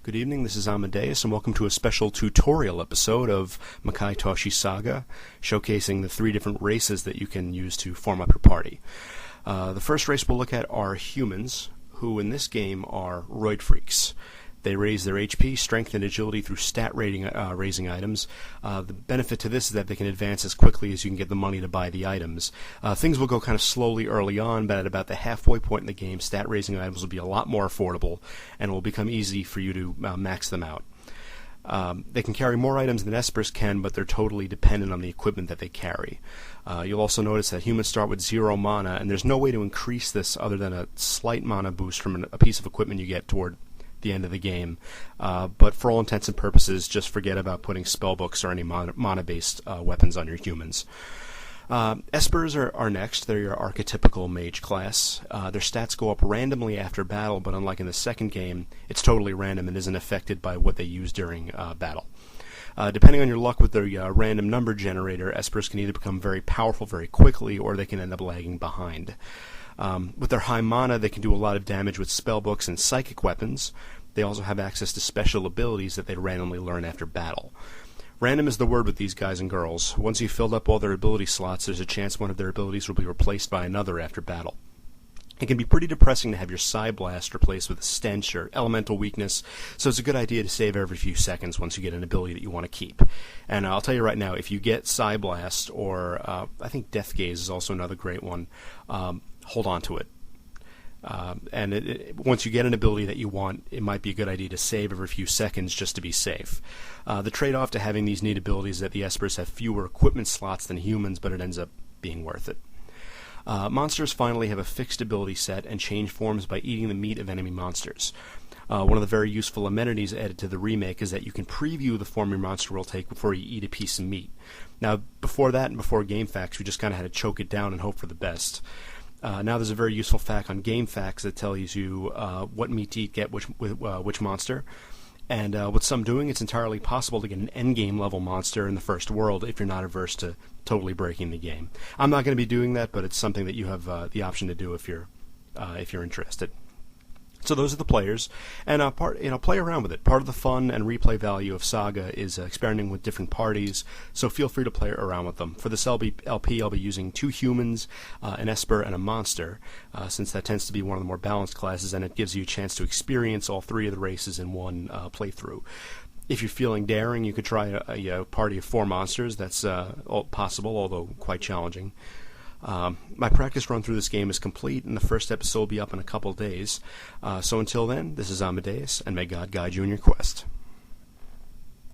Good evening, this is Amadeus, and welcome to a special tutorial episode of Makaitoushi SaGa, showcasing the 3 different races that you can use to form up your party. The first race we'll look at are humans, who in this game are roid freaks. They raise their HP, strength, and agility through stat raising items. The benefit to this is that they can advance as quickly as you can get the money to buy the items. Things will go kind of slowly early on, but at about the halfway point in the game, stat raising items will be a lot more affordable, and it will become easy for you to max them out. They can carry more items than espers can, but they're totally dependent on the equipment that they carry. You'll also notice that humans start with 0 mana, and there's no way to increase this other than a slight mana boost from a piece of equipment you get toward the end of the game, but for all intents and purposes, just forget about putting spellbooks or any mana-based weapons on your humans. Espers are next. They're your archetypical mage class. Their stats go up randomly after battle, but unlike in the second game, it's totally random and isn't affected by what they use during battle. Depending on your luck with the random number generator, espers can either become very powerful very quickly, or they can end up lagging behind. With their high mana, they can do a lot of damage with spellbooks and psychic weapons. They also have access to special abilities that they randomly learn after battle. Random is the word with these guys and girls. Once you've filled up all their ability slots, there's a chance one of their abilities will be replaced by another after battle. It can be pretty depressing to have your Psy Blast replaced with a Stench or Elemental Weakness, so it's a good idea to save every few seconds once you get an ability that you want to keep. And I'll tell you right now, if you get Psy Blast, or I think Death Gaze is also another great one, hold on to it. Once you get an ability that you want, it might be a good idea to save every few seconds just to be safe. The trade-off to having these neat abilities is that the espers have fewer equipment slots than humans, but it ends up being worth it. Monsters finally have a fixed ability set and change forms by eating the meat of enemy monsters. One of the very useful amenities added to the remake is that you can preview the form your monster will take before you eat a piece of meat. Now, before that and before GameFAQs, we just kind of had to choke it down and hope for the best. Now there's a very useful fact on GameFAQs that tells you what meat to eat get which monster. And with some doing, it's entirely possible to get an endgame level monster in the first world if you're not averse to totally breaking the game. I'm not going to be doing that, but it's something that you have the option to do if you're interested. So those are the players, and play around with it. Part of the fun and replay value of Saga is experimenting with different parties, so feel free to play around with them. For this LP, I'll be using 2 humans, an esper, and a monster, since that tends to be one of the more balanced classes, and it gives you a chance to experience all 3 of the races in one playthrough. If you're feeling daring, you could try a party of 4 monsters. That's possible, although quite challenging. My practice run through this game is complete, and the first episode will be up in a couple days. So until then, this is Amadeus, and may God guide you in your quest.